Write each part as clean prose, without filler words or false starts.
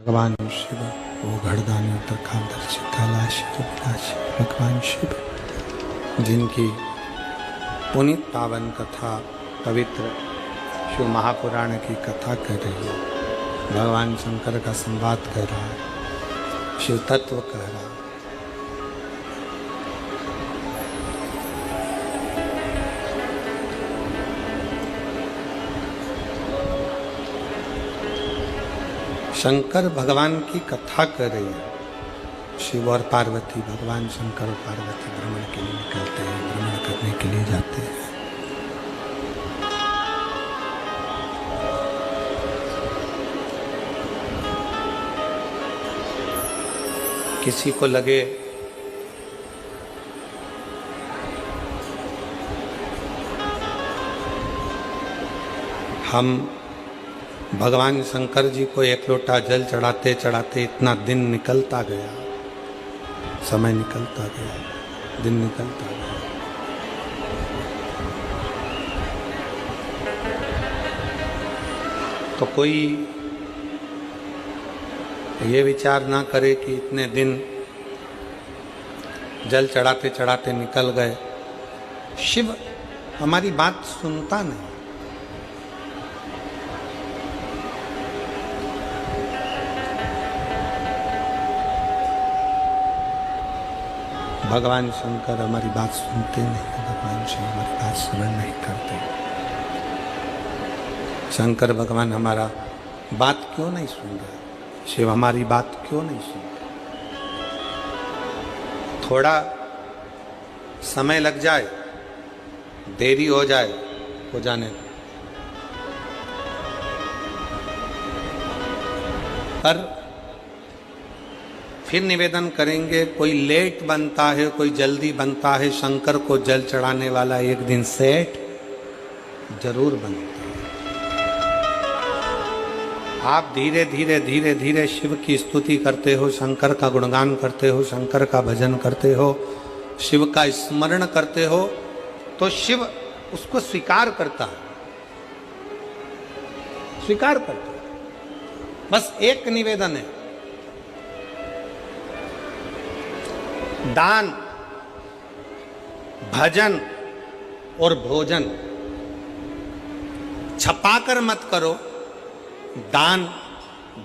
भगवान शिव वो घड़दानी उत्तरकामदर्शी कैलाशी विलासी भगवान शिव, जिनकी पुनीत पावन कथा पवित्र शिव महापुराण की कथा कर रही है, भगवान शंकर का संवाद कर रहा है, शिव तत्व कह रहा है। शंकर भगवान की कथा कर रही है। शिव और पार्वती, भगवान शंकर और पार्वती भ्रमण के लिए निकलते हैं, भ्रमण करने के लिए जाते हैं। किसी को लगे हम भगवान शंकर जी को एक लोटा जल चढ़ाते चढ़ाते इतना दिन निकलता गया, समय निकलता गया, दिन निकलता गया। तो कोई ये विचार ना करे कि इतने दिन जल चढ़ाते चढ़ाते निकल गए। शिव हमारी बात सुनता नहीं। भगवान शंकर हमारी बात सुनते नहीं, भगवान शिव हमारी बात श्रवण नहीं करते। शंकर भगवान हमारा बात क्यों नहीं सुन रहे? शिव हमारी बात क्यों नहीं सुन रहे? थोड़ा समय लग जाए, देरी हो जाए, हो जाने दो। पर फिर निवेदन करेंगे, कोई लेट बनता है, कोई जल्दी बनता है, शंकर को जल चढ़ाने वाला एक दिन सेठ जरूर बनता है। आप धीरे धीरे धीरे धीरे शिव की स्तुति करते हो, शंकर का गुणगान करते हो, शंकर का भजन करते हो, शिव का स्मरण करते हो, तो शिव उसको स्वीकार करता है, स्वीकार करता है। बस एक निवेदन है, दान, भजन और भोजन छपाकर मत करो। दान,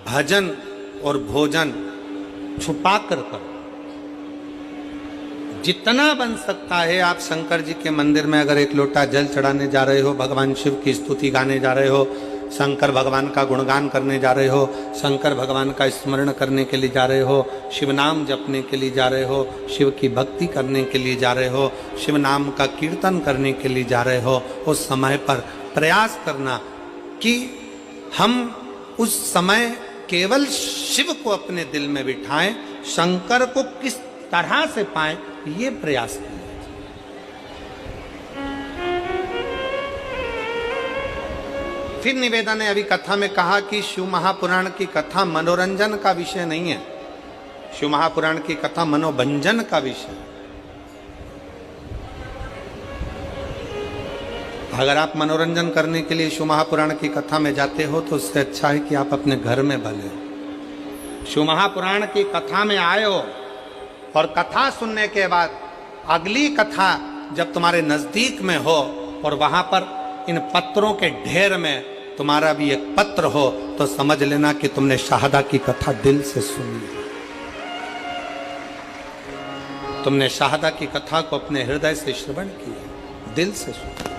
भजन और भोजन छुपाकर करो। जितना बन सकता है, आप शंकर जी के मंदिर में अगर एक लोटा जल चढ़ाने जा रहे हो, भगवान शिव की स्तुति गाने जा रहे हो, शंकर भगवान का गुणगान करने जा रहे हो, शंकर भगवान का स्मरण करने के लिए जा रहे हो, शिव नाम जपने के लिए जा रहे हो, शिव की भक्ति करने के लिए जा रहे हो, शिव नाम का कीर्तन करने के लिए जा रहे हो, उस समय पर प्रयास करना कि हम उस समय केवल शिव को अपने दिल में बिठाएं, शंकर को किस तरह से पाएं, ये प्रयास करें। फिर निवेदन है, अभी कथा में कहा कि शिव महापुराण की कथा मनोरंजन का विषय नहीं है, शिव महापुराण की कथा मनोभंजन का विषय है। अगर आप मनोरंजन करने के लिए शिव महापुराण की कथा में जाते हो तो उससे अच्छा है कि आप अपने घर में भले हो। शिव महापुराण की कथा में आए हो और कथा सुनने के बाद अगली कथा जब तुम्हारे नजदीक में हो और वहां पर इन पत्रों के ढेर में तुम्हारा भी एक पत्र हो, तो समझ लेना कि तुमने शाहदा की कथा दिल से सुनी है। तुमने शाहदा की कथा को अपने हृदय से श्रवण किया, दिल से सुना,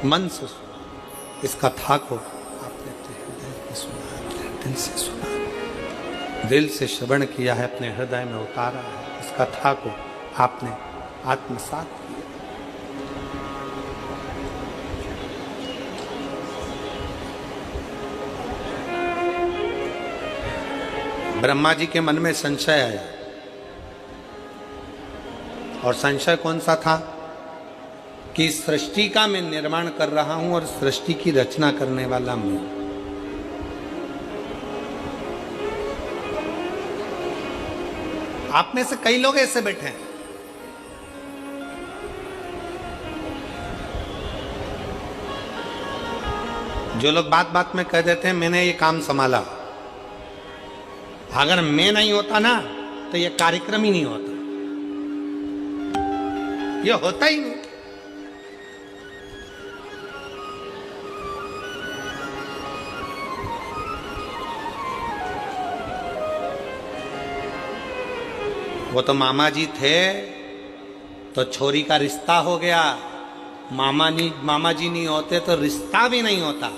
मन से सुना। इस कथा को आपने अपने हृदय में सुना, अपने दिल से सुना, दिल से श्रवण किया है, अपने हृदय में उतारा है। इस कथा को आपने आत्मसात किया। ब्रह्मा जी के मन में संशय आया, और संशय कौन सा था कि सृष्टि का मैं निर्माण कर रहा हूं और सृष्टि की रचना करने वाला मैं। आप में से कई लोग ऐसे बैठे हैं, जो लोग बात बात में कह देते हैं मैंने ये काम संभाला, अगर मैं नहीं होता ना तो ये कार्यक्रम ही नहीं होता, ये होता ही नहीं। वो तो मामा जी थे तो छोरी का रिश्ता हो गया, मामा जी नहीं होते तो रिश्ता भी नहीं होता।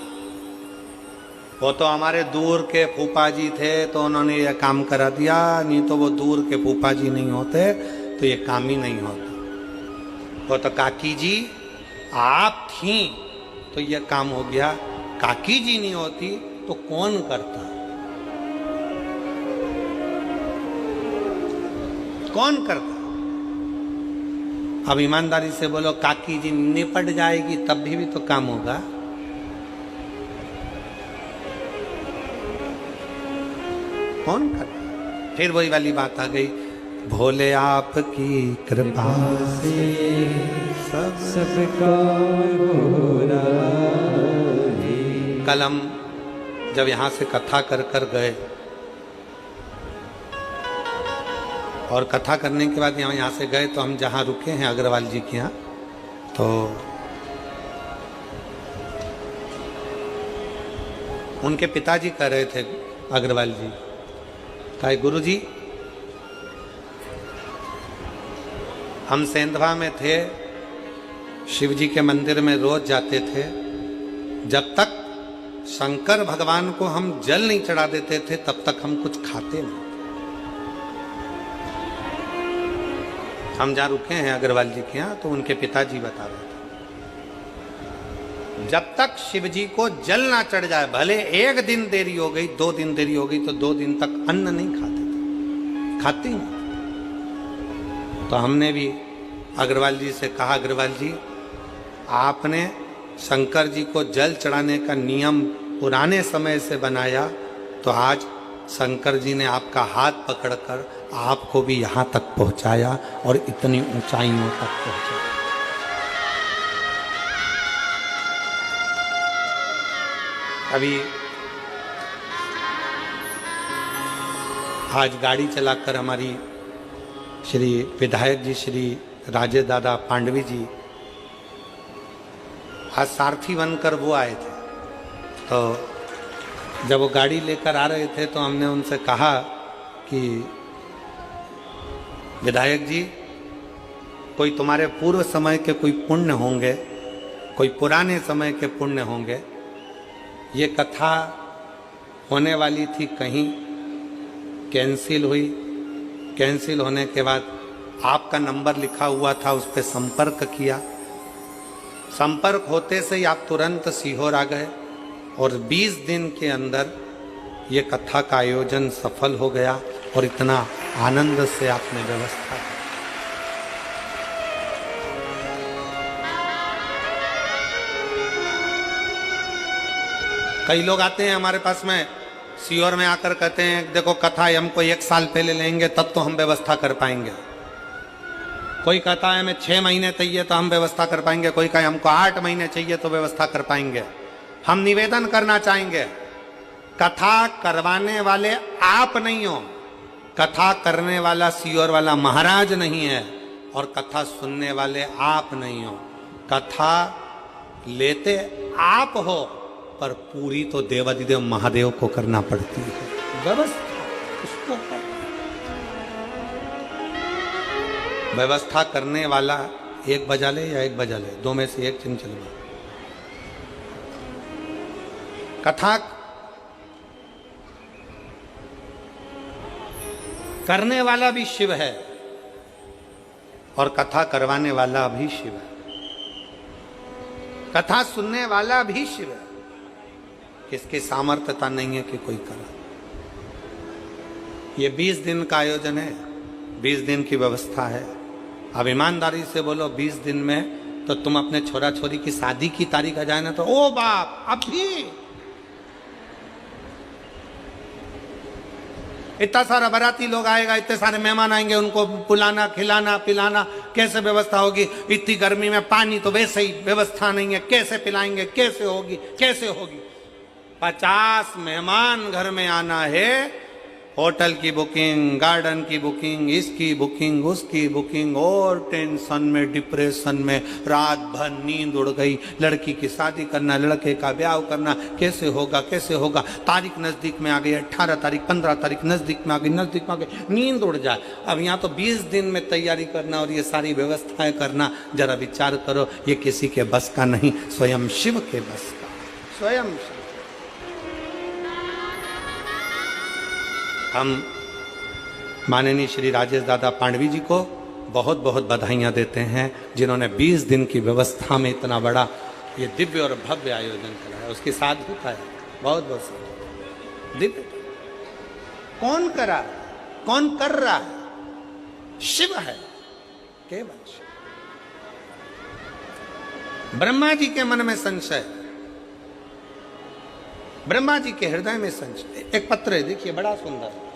वो तो हमारे दूर के फूफा जी थे तो उन्होंने ये काम करा दिया, नहीं तो वो दूर के फूफा जी नहीं होते तो ये काम ही नहीं होता। वो तो काकी जी आप थी तो ये काम हो गया, काकी जी नहीं होती तो कौन करता, कौन करता। अब ईमानदारी से बोलो, काकी जी निपट जाएगी तब भी तो काम होगा। कौन करता। फिर वही वाली बात आ गई, भोले आपकी कृपा से सबका भोला। कल हम जब यहाँ से कथा कर कर गए और कथा करने के बाद यहाँ से गए तो हम जहाँ रुके हैं अग्रवाल जी के यहाँ, तो उनके पिताजी कह रहे थे अग्रवाल जी, कहा गुरु जी हम सेंधवा में थे, शिव जी के मंदिर में रोज जाते थे, जब तक शंकर भगवान को हम जल नहीं चढ़ा देते थे तब तक हम कुछ खाते नहीं। हम जहाँ रुके हैं अग्रवाल जी के यहाँ तो उनके पिताजी बता रहे थे, जब तक शिव जी को जल ना चढ़ जाए, भले एक दिन देरी हो गई 2 दिन देरी हो गई तो 2 दिन तक अन्न नहीं खाते थे, खाते ही नहीं। तो हमने भी अग्रवाल जी से कहा, अग्रवाल जी आपने शंकर जी को जल चढ़ाने का नियम पुराने समय से बनाया तो आज शंकर जी ने आपका हाथ पकड़कर आपको भी यहाँ तक पहुँचाया और इतनी ऊंचाइयों तक पहुँचाया। अभी आज गाड़ी चलाकर हमारी श्री विधायक जी श्री राजे दादा पांडवी जी आज सारथी बनकर वो आए थे। तो जब वो गाड़ी लेकर आ रहे थे तो हमने उनसे कहा कि विधायक जी कोई तुम्हारे पूर्व समय के कोई पुण्य होंगे, कोई पुराने समय के पुण्य होंगे, ये कथा होने वाली थी कहीं कैंसिल हुई, कैंसिल होने के बाद आपका नंबर लिखा हुआ था, उस पर संपर्क किया, संपर्क होते से ही आप तुरंत सीहोर आ गए और 20 दिन के अंदर ये कथा का आयोजन सफल हो गया और इतना आनंद से आपने व्यवस्था की। कई लोग आते हैं हमारे पास में सीहोर में आकर कहते हैं देखो कथा हमको 1 साल पहले लेंगे तब तो हम व्यवस्था कर पाएंगे। कोई कहता है हमें 6 महीने चाहिए तो हम व्यवस्था कर पाएंगे, कोई कहे हमको 8 महीने चाहिए तो व्यवस्था कर पाएंगे। हम निवेदन करना चाहेंगे, कथा करवाने वाले आप नहीं हो, कथा करने वाला सीहोर वाला महाराज नहीं है और कथा सुनने वाले आप नहीं हो। कथा लेते आप हो पर पूरी तो देवाधिदेव महादेव को करना पड़ती है व्यवस्था। उसको व्यवस्था करने वाला 1 बजा ले या 1 बजा ले, 2 में से 1 चिन्ह चलवा। कथा करने वाला भी शिव है और कथा करवाने वाला भी शिव है, कथा सुनने वाला भी शिव है। किसकी सामर्थ्यता नहीं है कि कोई करा। ये 20 दिन का आयोजन है, 20 दिन की व्यवस्था है। अब ईमानदारी से बोलो 20 दिन में तो तुम अपने छोरा छोरी की शादी की तारीख आ जाए ना तो ओ बाप अभी इतना सारा बाराती लोग आएगा, इतने सारे मेहमान आएंगे, उनको बुलाना खिलाना पिलाना कैसे व्यवस्था होगी। इतनी गर्मी में पानी तो वैसे ही व्यवस्था नहीं है, कैसे पिलाएंगे, कैसे होगी, कैसे होगी। 50 मेहमान घर में आना है होटल की बुकिंग, गार्डन की बुकिंग, इसकी बुकिंग, उसकी बुकिंग, और टेंशन में, डिप्रेशन में, रात भर नींद उड़ गई। लड़की की शादी करना, लड़के का ब्याह करना, कैसे होगा कैसे होगा। तारीख नज़दीक में आ गई, 18 तारीख, 15 तारीख नज़दीक में आ गई, नज़दीक में आ गई, नींद उड़ जाए। अब यहाँ तो 20 दिन में तैयारी करना और ये सारी व्यवस्थाएं करना, जरा विचार करो, ये किसी के बस का नहीं, स्वयं शिव के बस का, स्वयं शिव। हम माननीय श्री राजेश दादा पांडवी जी को बहुत बहुत बधाइयाँ देते हैं, जिन्होंने 20 दिन की व्यवस्था में इतना बड़ा ये दिव्य और भव्य आयोजन कराया। उसकी साधुता है, बहुत बहुत साधु दिव्य। कौन करा, कौन कर रहा है? शिव है, केवल शिव। ब्रह्मा जी के मन में संशय, ब्रह्मा जी के हृदय में संशय। एक पत्र है, देखिए बड़ा सुंदर।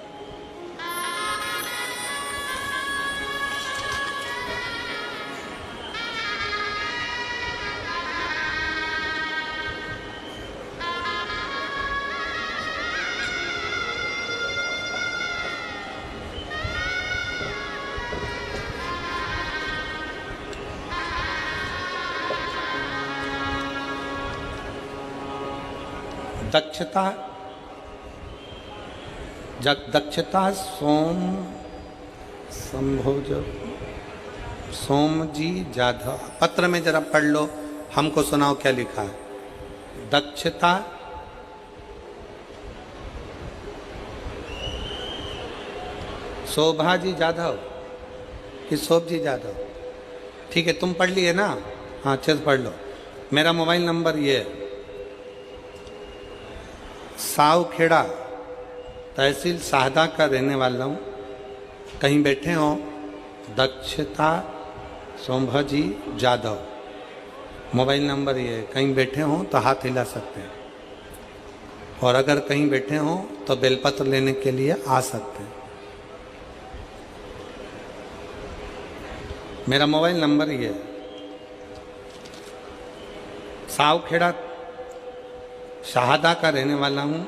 दक्षता, दक्षता सोम संभोज, सोम जी जाधव। पत्र में जरा पढ़ लो, हमको सुनाओ क्या लिखा है। दक्षता शोभा जी जाधव कि शोभ जी जाधव, ठीक है, तुम पढ़ लिए ना? हाँ, अच्छे से पढ़ लो। मेरा मोबाइल नंबर ये है, सावखेड़ा तहसील शाहदा का रहने वाला हूँ। कहीं बैठे हो, दक्षता सोमभाजी जाधव, मोबाइल नंबर ये है। कहीं बैठे हो तो हाथ हिला सकते हैं, और अगर कहीं बैठे हो तो बेलपत्र लेने के लिए आ सकते हैं। मेरा मोबाइल नंबर ये है। सावखेड़ा शाहदा का रहने वाला हूँ।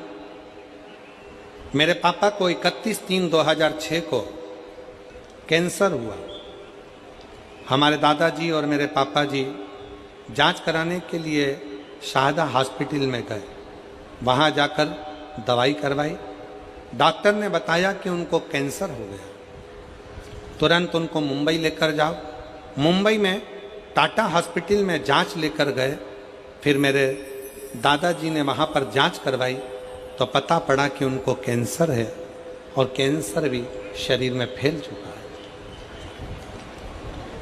मेरे पापा को 31/3/2006 को कैंसर हुआ। हमारे दादाजी और मेरे पापा जी जांच कराने के लिए शाहदा हॉस्पिटल में गए। वहाँ जाकर दवाई करवाई। डॉक्टर ने बताया कि उनको कैंसर हो गया। तुरंत उनको मुंबई लेकर जाओ। मुंबई में टाटा हॉस्पिटल में जांच लेकर गए। फिर मेरे दादाजी ने वहाँ पर जांच करवाई तो पता पड़ा कि उनको कैंसर है, और कैंसर भी शरीर में फैल चुका है।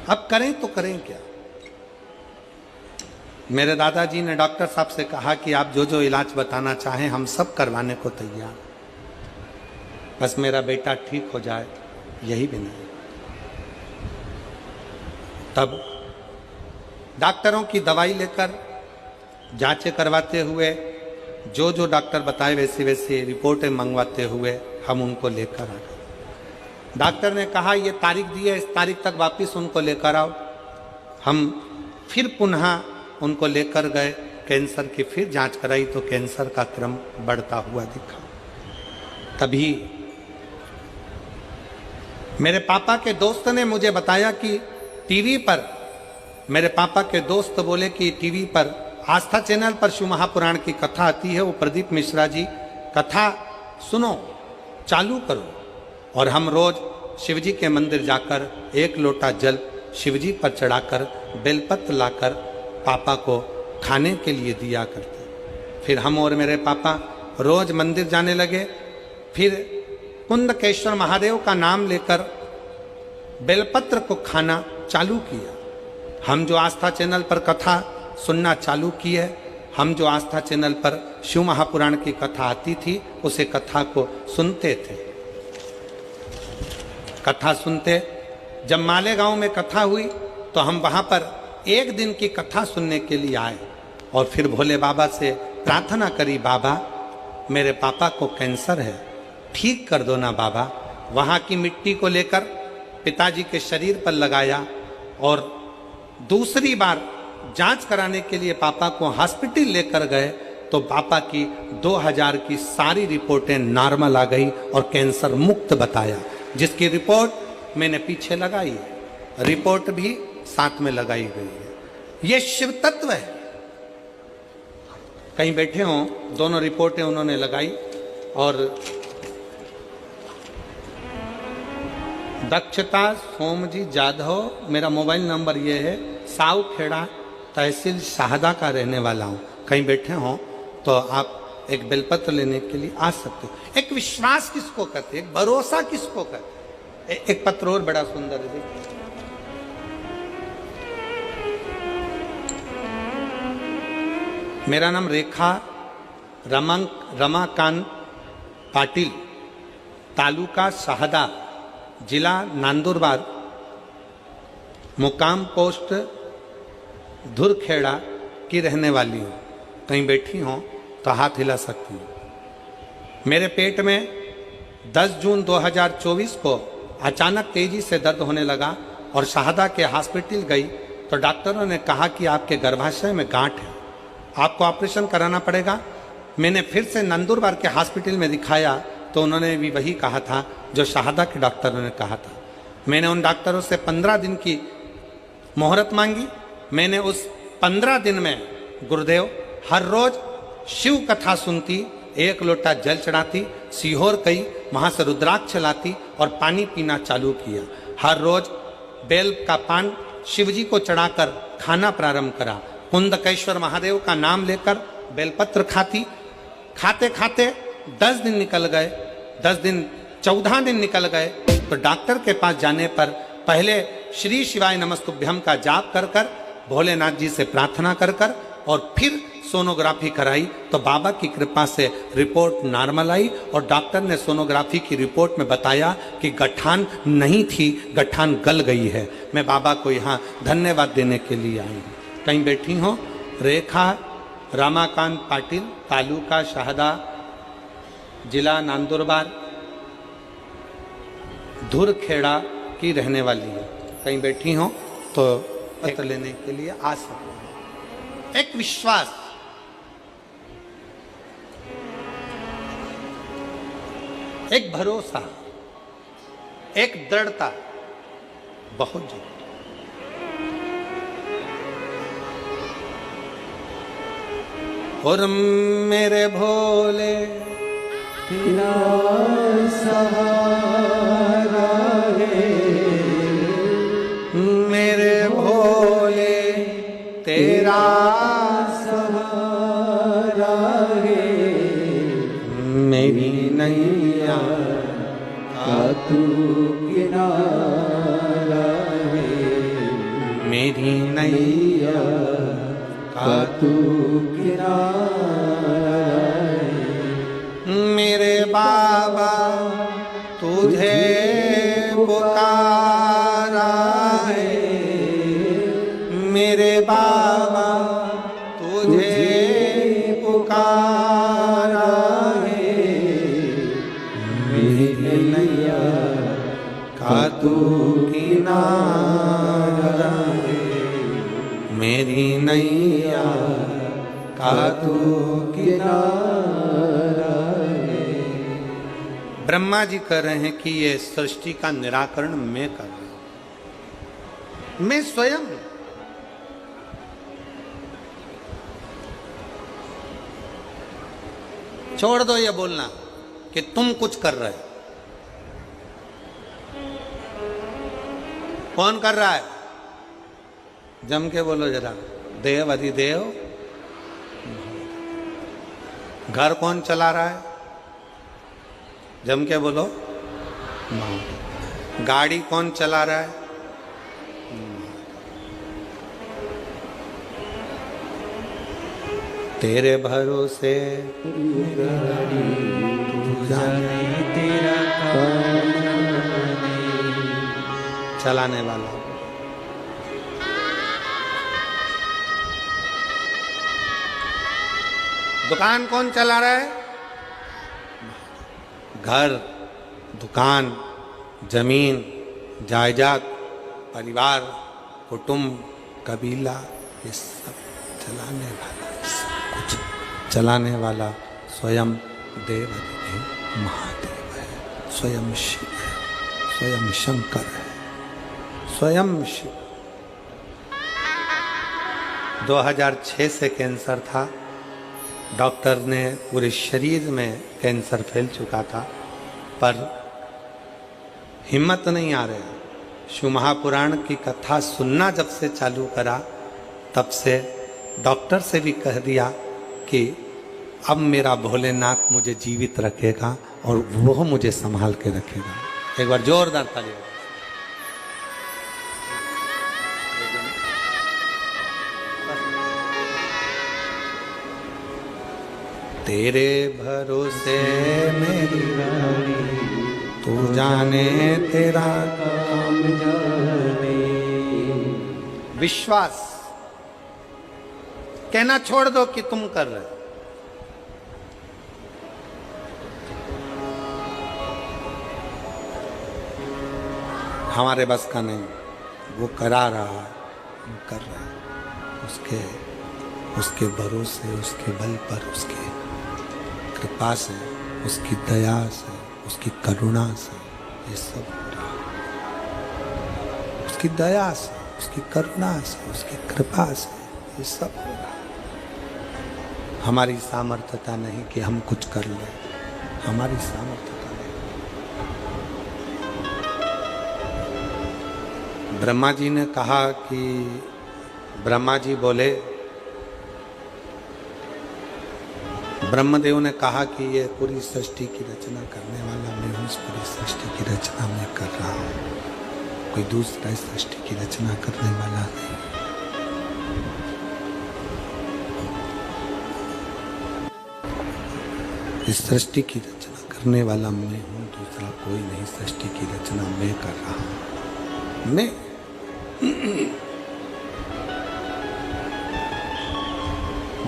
अब करें तो करें क्या? मेरे दादाजी ने डॉक्टर साहब से कहा कि आप जो जो इलाज बताना चाहें हम सब करवाने को तैयार, बस मेरा बेटा ठीक हो जाए, यही भी नहीं। तब डॉक्टरों की दवाई लेकर जांचें करवाते हुए, जो जो डॉक्टर बताए वैसे वैसे रिपोर्टें मंगवाते हुए हम उनको लेकर आ गए। डॉक्टर ने कहा ये तारीख दी है, इस तारीख तक वापस उनको लेकर आओ। हम फिर पुनः उनको लेकर गए, कैंसर की फिर जांच कराई तो कैंसर का क्रम बढ़ता हुआ दिखा। तभी मेरे पापा के दोस्त ने मुझे बताया कि टीवी पर, मेरे पापा के दोस्त बोले कि टीवी पर आस्था चैनल पर शिव महापुराण की कथा आती है, वो प्रदीप मिश्रा जी कथा सुनो, चालू करो। और हम रोज शिवजी के मंदिर जाकर एक लोटा जल शिवजी पर चढ़ाकर बेलपत्र लाकर पापा को खाने के लिए दिया करते। फिर हम और मेरे पापा रोज मंदिर जाने लगे। फिर कुंदकेश्वर महादेव का नाम लेकर बेलपत्र को खाना चालू किया। हम जो आस्था चैनल पर कथा सुनना चालू की है, हम जो आस्था चैनल पर शिव महापुराण की कथा आती थी उसे कथा को सुनते थे। कथा सुनते, जब मालेगांव में कथा हुई तो हम वहाँ पर एक दिन की कथा सुनने के लिए आए और फिर भोले बाबा से प्रार्थना करी, बाबा मेरे पापा को कैंसर है, ठीक कर दो ना बाबा। वहाँ की मिट्टी को लेकर पिताजी के शरीर पर लगाया और दूसरी बार जांच कराने के लिए पापा को हॉस्पिटल लेकर गए तो पापा की 2000 की सारी रिपोर्टें नॉर्मल आ गई और कैंसर मुक्त बताया, जिसकी रिपोर्ट मैंने पीछे लगाई है, रिपोर्ट भी साथ में लगाई गई है। ये शिव तत्व है। कहीं बैठे हों, दोनों रिपोर्टें उन्होंने लगाई। और दक्षता सोमजी जाधव, मेरा मोबाइल नंबर ये है, साव खेड़ा तहसील शाहदा का रहने वाला हूं। कहीं बैठे हों तो आप एक बेलपत्र लेने के लिए आ सकते हो। एक विश्वास किसको कहते हैं, एक भरोसा किसको कहते हैं। एक पत्र और बड़ा सुंदर है, देखिए। मेरा नाम रेखा रमाकांत पाटिल, तालुका शाहदा, जिला नंदुरबार, मुकाम पोस्ट धुरखेड़ा की रहने वाली हूँ। कहीं बैठी हों तो हाथ हिला सकती हूँ। मेरे पेट में 10 जून 2024 को अचानक तेजी से दर्द होने लगा और शाहदा के हॉस्पिटल गई तो डॉक्टरों ने कहा कि आपके गर्भाशय में गांठ है, आपको ऑपरेशन कराना पड़ेगा। मैंने फिर से नंदुरबार के हॉस्पिटल में दिखाया तो उन्होंने भी वही कहा था जो शाहदा के डॉक्टरों ने कहा था। मैंने उन डॉक्टरों से 15 दिन की मोहरत मांगी। मैंने उस 15 दिन में गुरुदेव हर रोज शिव कथा सुनती, 1 लोटा जल चढ़ाती, सीहोर गई, वहां से रुद्राक्ष लाती और पानी पीना चालू किया। हर रोज बेल का पान शिवजी को चढ़ाकर खाना प्रारंभ करा। कुंदकेश्वर महादेव का नाम लेकर बेलपत्र खाती। खाते खाते 10 दिन निकल गए, 10 दिन 14 दिन निकल गए तो डॉक्टर के पास जाने पर पहले श्री शिवाय नमस्तुभ्यम का जाप कर कर, भोलेनाथ जी से प्रार्थना कर कर और फिर सोनोग्राफी कराई तो बाबा की कृपा से रिपोर्ट नॉर्मल आई और डॉक्टर ने सोनोग्राफी की रिपोर्ट में बताया कि गठान नहीं थी, गठान गल गई है। मैं बाबा को यहाँ धन्यवाद देने के लिए आई हूँ। कहीं बैठी हो, रेखा रमाकांत पाटिल, तालुका शाहदा, जिला नंदुरबार, धुरखेड़ा की रहने वाली है। कहीं बैठी हो तो पत्र लेने के लिए आ सकते हैं। एक विश्वास, एक भरोसा, एक दृढ़ता बहुत जरूरी। और मेरे भोले तेरा सहारा है, मेरे भोले तेरा सहारा है, मेरी नैया का तू किनारा है, मेरी नैया का तू किनारा है। मेरे बाबा तुझे पुकारा है, मेरे बाबा तुझे पुकारा है, मेरी नैया का तू किनारा है, मेरी नैया का तू किनारा है। ब्रह्मा जी कह रहे हैं कि ये सृष्टि का निराकरण मैं कर रहा हूं, मैं स्वयं। छोड़ दो ये बोलना कि तुम कुछ कर रहे हो। कौन कर रहा है? जम के बोलो जरा। देव अधिदेव। घर कौन चला रहा है? जम के बोलो। गाड़ी कौन चला रहा है? तेरे भरोसे गाड़ी तू जाने तेरा काम जाने। चलाने वाला। दुकान कौन चला रहा है? घर, दुकान, जमीन, जायदाद, परिवार, कुटुंब, कबीला, ये सब चलाने वाला, सब कुछ चलाने वाला स्वयं देवाधिदेव महादेव है, स्वयं शिव है, स्वयं शंकर है, स्वयं शिव। 2006 से कैंसर था, डॉक्टर ने पूरे शरीर में कैंसर फैल चुका था, पर हिम्मत नहीं आ रही। शिव महापुराण की कथा सुनना जब से चालू करा, तब से डॉक्टर से भी कह दिया कि अब मेरा भोलेनाथ मुझे जीवित रखेगा और वो मुझे संभाल के रखेगा। एक बार जोरदार ताली। तेरे भरोसे मेरी गाड़ी, तू जाने तेरा काम जाने। विश्वास कहना छोड़ दो कि तुम कर रहे हो। हमारे बस का नहीं, वो करा रहा है, हम कर रहे हैं। उसके भरोसे, उसके बल पर, उसके कृपा से, उसकी दया से, उसकी करुणा से ये सब हो रहा है। उसकी दया से, उसकी करुणा से, उसकी कृपा से ये सब हो रहा है। हमारी सामर्थ्यता नहीं कि हम कुछ कर लें, हमारी सामर्थ्यता नहीं। ब्रह्मा जी ने कहा कि ब्रह्मा जी बोले, ब्रह्मदेव ने कहा कि ये पूरी सृष्टि की रचना करने वाला मैं हूँ, इस पूरी सृष्टि की रचना मैं कर रहा हूँ, कोई दूसरा इस सृष्टि की रचना करने वाला नहीं। इस सृष्टि की रचना करने वाला मैं हूँ, दूसरा कोई नहीं। सृष्टि की रचना मैं कर रहा हूँ, मैं।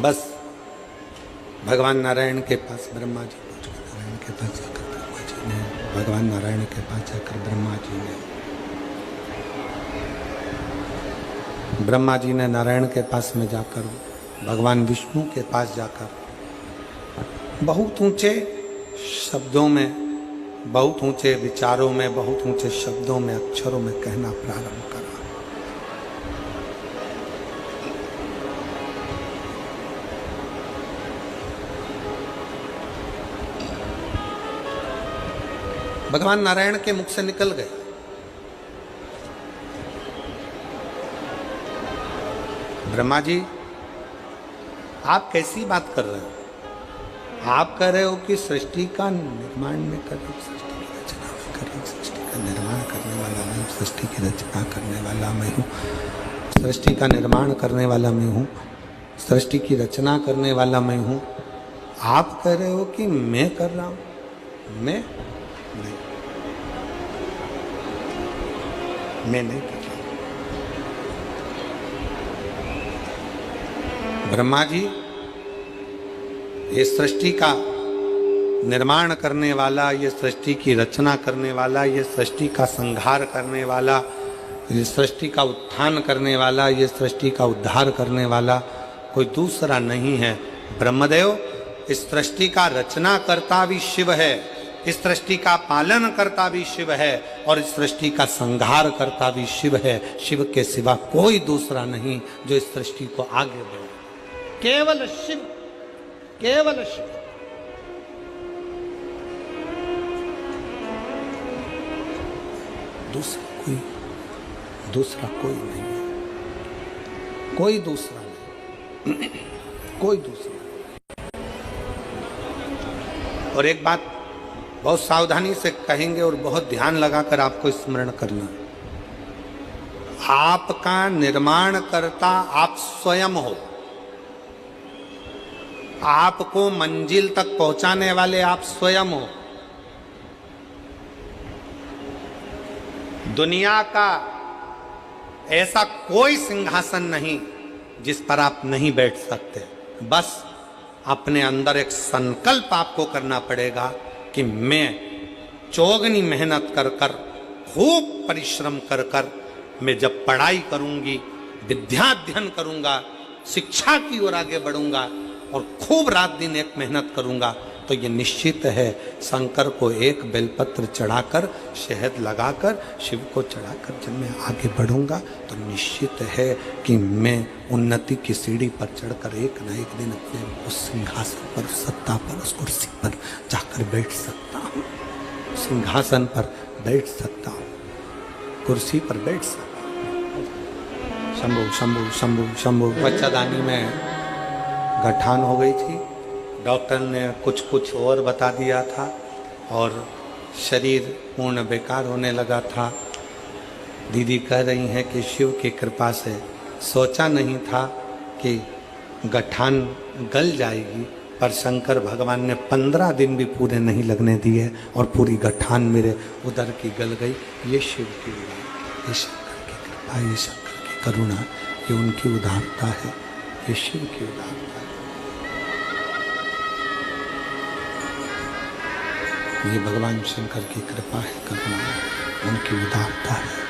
बस भगवान नारायण के पास ब्रह्मा जी पहुंच गए। नारायण के पास जाकर ब्रह्मा जी ने, भगवान नारायण के पास जाकर ब्रह्मा जी ने नारायण के पास में जाकर, भगवान विष्णु के पास जाकर बहुत ऊंचे शब्दों में, बहुत ऊंचे विचारों में, बहुत ऊंचे शब्दों में, अक्षरों में कहना प्रारंभ करा। भगवान नारायण के मुख से निकल गए, ब्रह्मा जी आप कैसी बात कर रहे हो? आप कह रहे हो कि सृष्टि का निर्माण में कर रहे हो, सृष्टि की रचना में कर रहे हो, सृष्टि का निर्माण करने वाला मैं हूँ, सृष्टि की रचना करने वाला मैं हूँ, सृष्टि का निर्माण करने वाला मैं हूँ, सृष्टि की रचना करने वाला मैं हूँ। आप कह रहे हो कि मैं कर रहा हूँ? मैं नहीं कर रहा। ब्रह्मा जी, ये सृष्टि का निर्माण करने वाला, ये सृष्टि की रचना करने वाला, ये सृष्टि का संहार करने वाला, ये सृष्टि का उत्थान करने वाला, ये सृष्टि का उद्धार करने वाला कोई दूसरा नहीं है। ब्रह्मदेव, इस सृष्टि का रचना करता भी शिव है, इस सृष्टि का पालन करता भी शिव है, और इस सृष्टि का संहार करता भी शिव है। शिव के सिवा कोई दूसरा नहीं जो इस सृष्टि को आगे बढ़े। केवल शिव, केवल शिव। दूसरा कोई नहीं है, कोई दूसरा नहीं, कोई दूसरा। और एक बात बहुत सावधानी से कहेंगे और बहुत ध्यान लगाकर आपको स्मरण करना, आपका निर्माण करता आप स्वयं हो, आपको मंजिल तक पहुंचाने वाले आप स्वयं हो। दुनिया का ऐसा कोई सिंहासन नहीं जिस पर आप नहीं बैठ सकते। बस अपने अंदर एक संकल्प आपको करना पड़ेगा कि मैं चौगनी मेहनत कर कर, खूब परिश्रम कर कर, मैं जब पढ़ाई करूंगी, विद्याध्ययन करूंगा, शिक्षा की ओर आगे बढ़ूंगा और खूब रात दिन एक मेहनत करूंगा तो ये निश्चित है शंकर को एक बेलपत्र चढ़ाकर शहद लगाकर शिव को चढ़ाकर जब मैं आगे बढ़ूंगा तो निश्चित है कि मैं उन्नति की सीढ़ी पर चढ़कर एक न एक दिन अपने उस सिंहासन पर, उस सत्ता पर, उस कुर्सी पर जाकर बैठ सकता हूँ। सिंहासन पर बैठ सकता हूँ, कुर्सी पर बैठ सकता हूँ। शंभु शंभु शंभु शंभु। बच्चादानी में गठान हो गई थी, डॉक्टर ने कुछ और बता दिया था और शरीर पूर्ण बेकार होने लगा था। दीदी कह रही हैं कि शिव की कृपा से सोचा नहीं था कि गठान गल जाएगी, पर शंकर भगवान ने 15 दिन भी पूरे नहीं लगने दिए और पूरी गठान मेरे उदर की गल गई। ये शिव की उदारता, ये शंकर की कृपा, ये शंकर की करुणा, ये उनकी उदारता है, ये शिव की उदारता है। ये भगवान शंकर की कृपा है, करुणा है, उनकी उदारता है।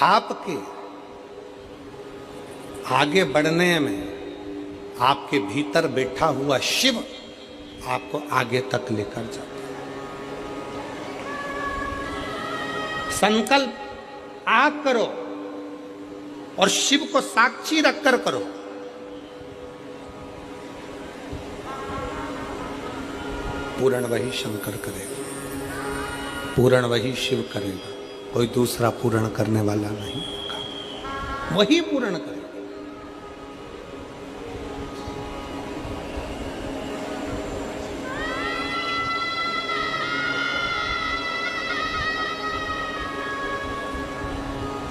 आपके आगे बढ़ने में आपके भीतर बैठा हुआ शिव आपको आगे तक लेकर जाता है। संकल्प आप करो और शिव को साक्षी रखकर करो। पूर्ण वही शंकर करेगा, पूर्ण वही शिव करेगा, कोई दूसरा पूर्ण करने वाला नहीं होगा, वही पूर्ण करेगा।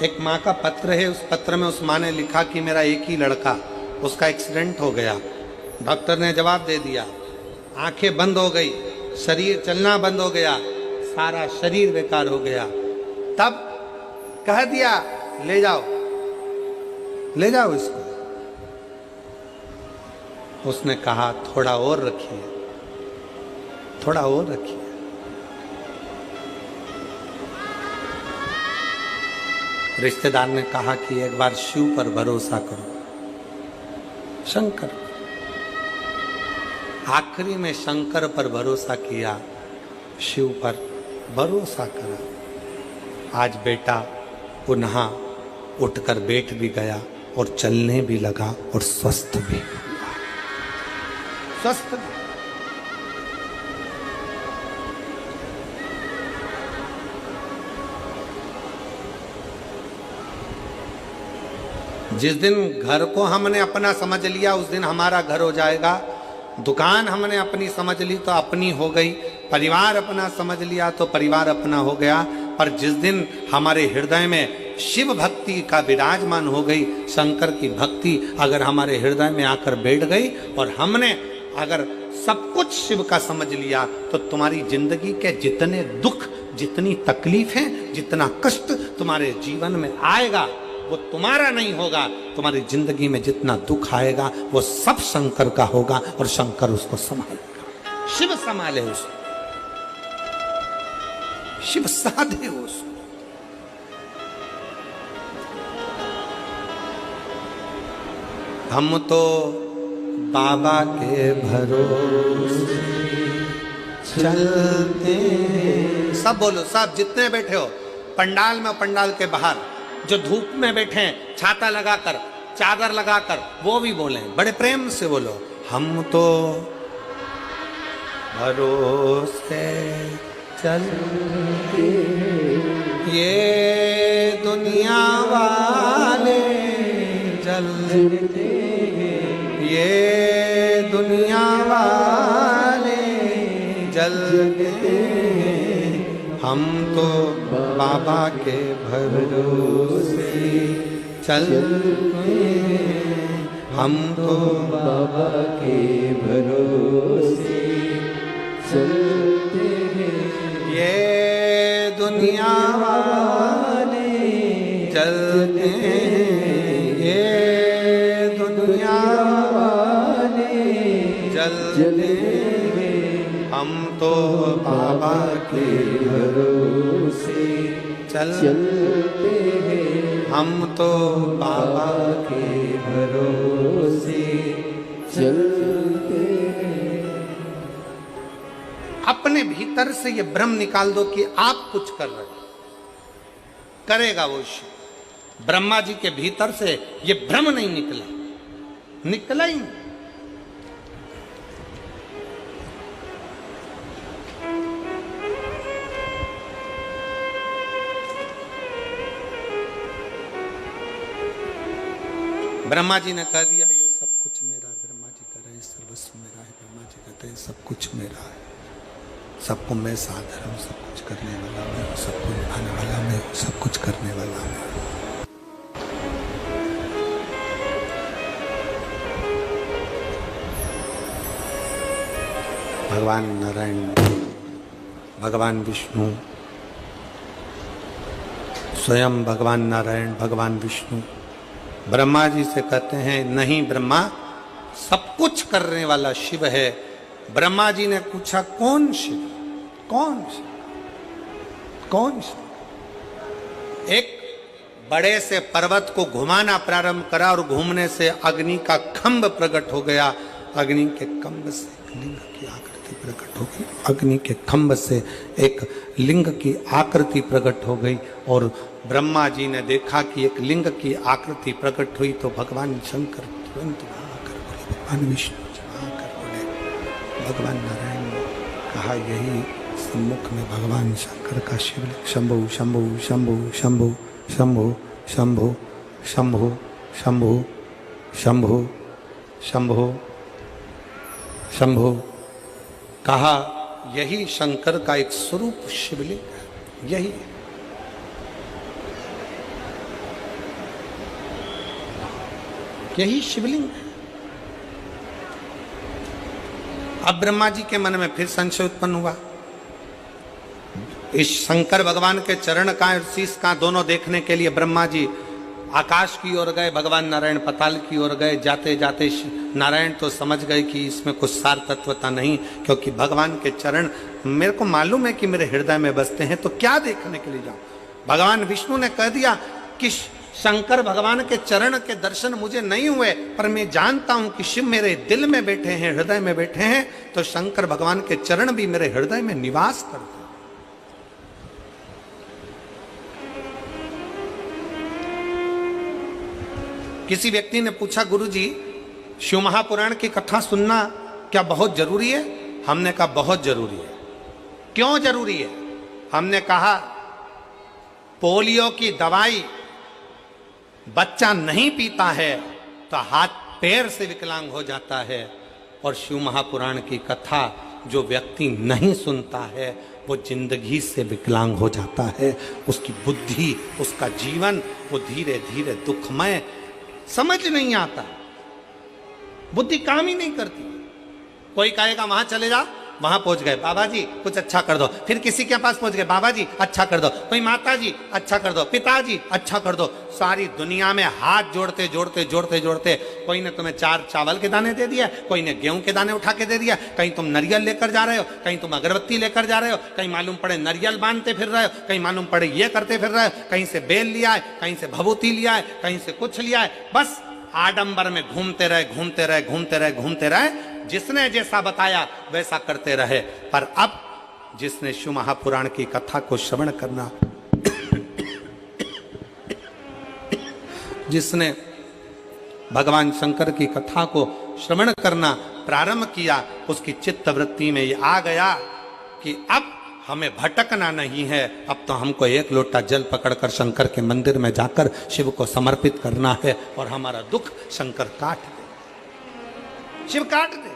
एक माँ का पत्र है, उस पत्र में उस माँ ने लिखा कि मेरा एक ही लड़का, उसका एक्सीडेंट हो गया। डॉक्टर ने जवाब दे दिया, आंखें बंद हो गई, शरीर चलना बंद हो गया, सारा शरीर बेकार हो गया। तब कह दिया ले जाओ, ले जाओ इसको। उसने कहा थोड़ा और रखिए, थोड़ा और रखिए। रिश्तेदार ने कहा कि एक बार शिव पर भरोसा करो, शंकर। आखिरी में शंकर पर भरोसा किया, शिव पर भरोसा करा। आज बेटा पुनः उठकर बैठ भी गया और चलने भी लगा और स्वस्थ भी हुआ, स्वस्थ। जिस दिन घर को हमने अपना समझ लिया उस दिन हमारा घर हो जाएगा। दुकान हमने अपनी समझ ली तो अपनी हो गई, परिवार अपना समझ लिया तो परिवार अपना हो गया। पर जिस दिन हमारे हृदय में शिव भक्ति का विराजमान हो गई, शंकर की भक्ति अगर हमारे हृदय में आकर बैठ गई और हमने अगर सब कुछ शिव का समझ लिया, तो तुम्हारी जिंदगी के जितने दुख, जितनी तकलीफें, जितना कष्ट तुम्हारे जीवन में आएगा वो तुम्हारा नहीं होगा। तुम्हारी जिंदगी में जितना दुख आएगा वो सब शंकर का होगा और शंकर उसको संभालेगा। शिव संभाले उसको, शिव साधे उसको। हम तो बाबा के भरोसे चलते। सब बोलो, सब जितने बैठे हो पंडाल में, पंडाल के बाहर जो धूप में बैठे हैं, छाता लगाकर, चादर लगाकर, वो भी बोले, बड़े प्रेम से बोलो, हम तो भरोसे चलते ये दुनिया वाले चलते, ये दुनिया वाले जलते, हम तो बाबा के भरोसे चलते, हम तो बाबा के भरोसे चलते हैं। ये दुनिया वाले चलते हैं, ये दुनिया वाले चलते हैं, हम तो बाबा के भरोसे चलते हैं हम तो बाबा के भरोसे चलते हैं। अपने भीतर से ये भ्रम निकाल दो कि आप कुछ कर रहे हो, करेगा वो शिव। ब्रह्मा जी के भीतर से ये भ्रम नहीं निकला, निकला ही नहीं। ब्रह्मा जी ने कह दिया ये सब कुछ मेरा, ब्रह्मा जी कह रहे हैं सर्वस्व मेरा है, ब्रह्मा जी कहते हैं सब कुछ मेरा है, सबको मैं साधर हूँ, सब कुछ करने वाला मैं हूँ, सबको निभाने वाला मैं हूँ, सब कुछ करने वाला मैं हूँ। भगवान नारायण, भगवान विष्णु, स्वयं भगवान नारायण, भगवान विष्णु ब्रह्मा जी से कहते हैं नहीं ब्रह्मा, सब कुछ करने वाला शिव है। ब्रह्मा जी ने पूछा कौन शिव, कौन शिव, कौन शिव? एक बड़े से पर्वत को घुमाना प्रारंभ करा और घूमने से अग्नि का खंभ प्रकट हो गया। अग्नि के खंभ से एक लिंग की आकृति प्रकट हो गई, अग्नि के खंभ से एक लिंग की आकृति प्रकट हो गई। और ब्रह्मा जी ने देखा कि एक लिंग की आकृति प्रकट हुई तो भगवान शंकर तुरंत वहां आकर बोले, भगवान विष्णु जी वहां आकर बोले, भगवान नारायण ने कहा यही सम्मुख में भगवान शंकर का शिवलिंग, शंभु शंभु शंभु शंभु शंभु शंभु शंभु शंभु शंभु शंभु शंभु कहा यही शंकर का एक स्वरूप शिवलिंग है, यही यही शिवलिंग है। अब ब्रह्मा जी के मन में फिर संशय उत्पन्न हुआ, इस शंकर भगवान के चरण का और शीश का दोनों देखने के लिए ब्रह्मा जी आकाश की ओर गए, भगवान नारायण पताल की ओर गए। जाते जाते नारायण तो समझ गए कि इसमें कुछ सार तत्वता नहीं, क्योंकि भगवान के चरण मेरे को मालूम है कि मेरे हृदय में बसते हैं, तो क्या देखने के लिए जाऊं। भगवान विष्णु ने कह दिया कि शंकर भगवान के चरण के दर्शन मुझे नहीं हुए, पर मैं जानता हूं कि शिव मेरे दिल में बैठे हैं, हृदय में बैठे हैं, तो शंकर भगवान के चरण भी मेरे हृदय में निवास करते हैं। किसी व्यक्ति ने पूछा गुरुजी शिव महापुराण की कथा सुनना क्या बहुत जरूरी है? हमने कहा बहुत जरूरी है। क्यों जरूरी है? हमने कहा पोलियो की दवाई बच्चा नहीं पीता है तो हाथ पैर से विकलांग हो जाता है, और शिव महापुराण की कथा जो व्यक्ति नहीं सुनता है वो जिंदगी से विकलांग हो जाता है। उसकी बुद्धि, उसका जीवन वो धीरे धीरे दुखमय, समझ नहीं आता, बुद्धि काम ही नहीं करती। कोई कहेगा वहां चले जा, वहां पहुंच गए, बाबा जी कुछ अच्छा कर दो, फिर किसी के पास पहुंच गए, बाबा जी अच्छा कर दो, कोई माता जी अच्छा कर दो, पिताजी अच्छा कर दो। सारी दुनिया में हाथ जोड़ते जोड़ते जोड़ते जोड़ते कोई ने तुम्हें 4 चावल के दाने दे दिया, कोई ने गेहूं के दाने उठा के दे दिया, कहीं तुम नारियल लेकर जा रहे हो, कहीं तुम अगरबत्ती लेकर जा रहे हो, कहीं मालूम पड़े नारियल बांधते फिर रहे हो, कहीं मालूम पड़े ये करते फिर रहे हो, कहीं से बेल लिया है, कहीं से भभूति लिया है, कहीं से कुछ लिया है, बस आडंबर में घूमते रहे घूमते रहे घूमते रहे घूमते रहे, जिसने जैसा बताया वैसा करते रहे। पर अब जिसने शिव महापुराण की कथा को श्रवण करना, जिसने भगवान शंकर की कथा को श्रवण करना प्रारंभ किया, उसकी चित्त वृत्ति में ये आ गया कि अब हमें भटकना नहीं है, अब तो हमको एक लोटा जल पकड़कर शंकर के मंदिर में जाकर शिव को समर्पित करना है, और हमारा दुख शंकर काट दे, शिव काट दे।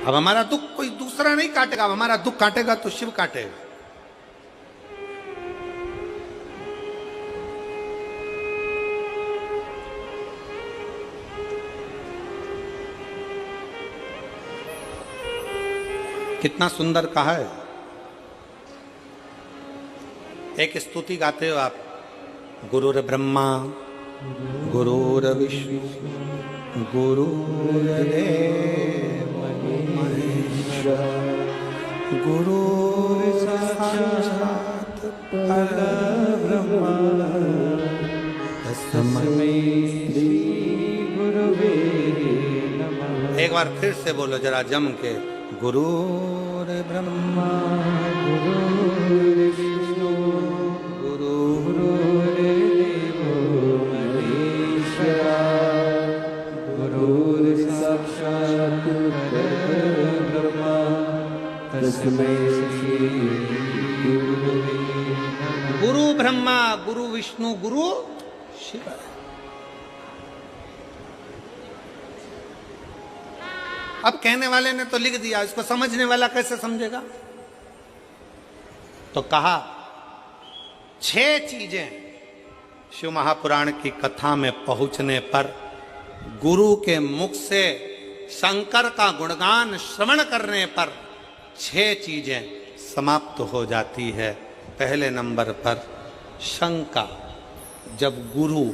अब हमारा दुख कोई दूसरा नहीं काटेगा, अब हमारा दुख काटेगा तो शिव काटेगा। कितना सुंदर कहा है। एक स्तुति गाते हो आप, गुरुर ब्रह्मा गुरुर विष्णु गुरुर्देव महेश्वरा गुरुर् साक्षात् परब्रह्म तस्मै श्री गुरुवे नमः। एक बार फिर से बोलो जरा जम के, गुरुर्ब्रह्मा गुरुर्विष्णु गुरुर्देवो महेश्वरा गुरुर्साक्षात् परब्रह्म तस्मै श्री गुरुवे नमः। गुरु ब्रह्मा गुरु विष्णु गुरु शिव। अब कहने वाले ने तो लिख दिया, इसको समझने वाला कैसे समझेगा? तो कहा 6 चीजें शिव महापुराण की कथा में पहुंचने पर गुरु के मुख से शंकर का गुणगान श्रवण करने पर 6 चीजें समाप्त हो जाती है। पहले नंबर पर शंका। जब गुरु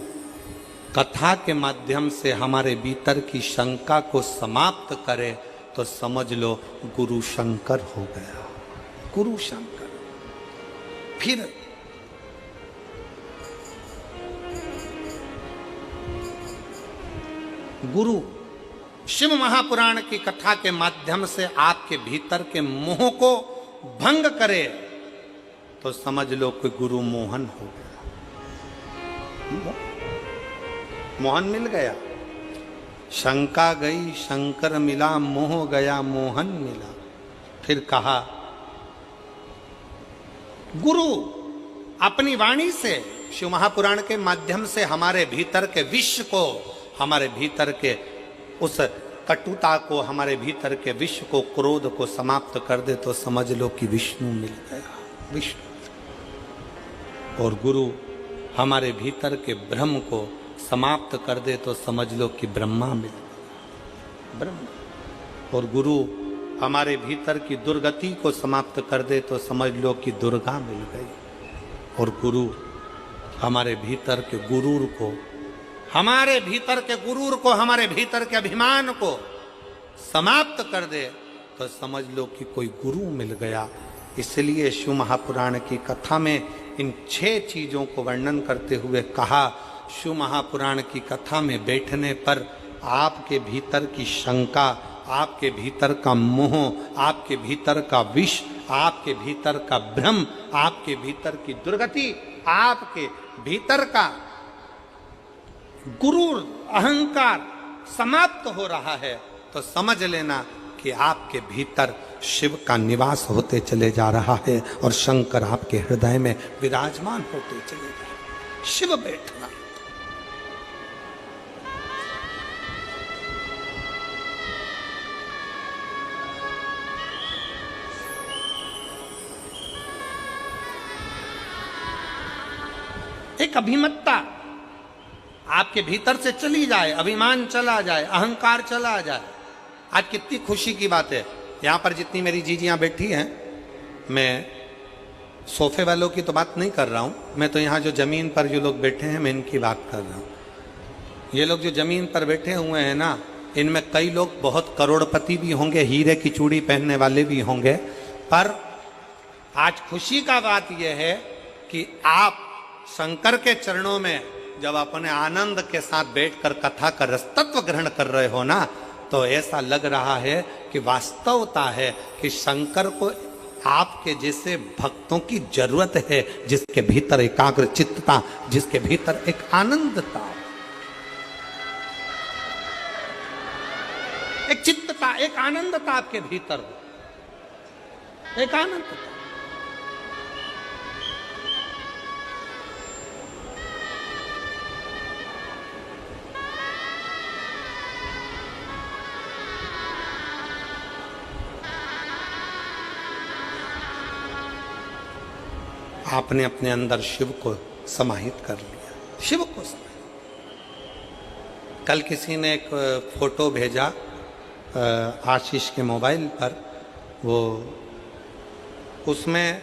कथा के माध्यम से हमारे भीतर की शंका को समाप्त करे तो समझ लो गुरु शंकर हो गया, गुरु शंकर। फिर गुरु शिव महापुराण की कथा के माध्यम से आपके भीतर के मोह को भंग करे तो समझ लो कि गुरु मोहन हो गया, मोहन मिल गया। शंका गई शंकर मिला, मोह गया मोहन मिला। फिर कहा गुरु अपनी वाणी से शिव महापुराण के माध्यम से हमारे भीतर के विश्व को, हमारे भीतर के उस कटुता को, हमारे भीतर के विश्व को, क्रोध को समाप्त कर दे तो समझ लो कि विष्णु मिल गया, विष्णु। और गुरु हमारे भीतर के भ्रम को समाप्त कर दे तो समझ लो कि ब्रह्मा मिल गया, ब्रह्मा। और गुरु हमारे भीतर की दुर्गति को समाप्त कर दे तो समझ लो कि दुर्गा मिल गई। और गुरु हमारे भीतर के गुरूर को, हमारे भीतर के गुरूर को, हमारे भीतर के अभिमान को समाप्त कर दे तो समझ लो कि कोई गुरु मिल गया। इसलिए शिव महापुराण की कथा में इन 6 चीजों को वर्णन करते हुए कहा, शिव महापुराण की कथा में बैठने पर आपके भीतर की शंका, आपके भीतर का मोह, आपके भीतर का विष, आपके भीतर का भ्रम, आपके भीतर की दुर्गति, आपके भीतर का गुरूर अहंकार समाप्त हो रहा है तो समझ लेना कि आपके भीतर शिव का निवास होते चले जा रहा है और शंकर आपके हृदय में विराजमान होते चले जा रहे हैं। शिव बैठना। एक अभिमत्ता आपके भीतर से चली जाए, अभिमान चला जाए, अहंकार चला जाए। आज कितनी खुशी की बात है, यहां पर जितनी मेरी जीजियां बैठी हैं, मैं सोफे वालों की तो बात नहीं कर रहा हूं, मैं तो यहां जो जमीन पर जो लोग बैठे हैं मैं इनकी बात कर रहा हूं। ये लोग जो जमीन पर बैठे हुए हैं ना, इनमें कई लोग बहुत करोड़पति भी होंगे, हीरे की चूड़ी पहनने वाले भी होंगे, पर आज खुशी का बात यह है कि आप शंकर के चरणों में जब अपने आनंद के साथ बैठकर कथा का रसतत्व ग्रहण कर रहे हो ना, तो ऐसा लग रहा है कि वास्तवता है कि शंकर को आपके जैसे भक्तों की जरूरत है, जिसके भीतर एकाग्र चित्तता, जिसके भीतर एक आनंदता, एक चित्तता, एक आनंदता आपके भीतर हो, एक आनंदता। आपने अपने अंदर शिव को समाहित कर लिया, शिव को समाहित। कल किसी ने एक फोटो भेजा आशीष के मोबाइल पर, वो उसमें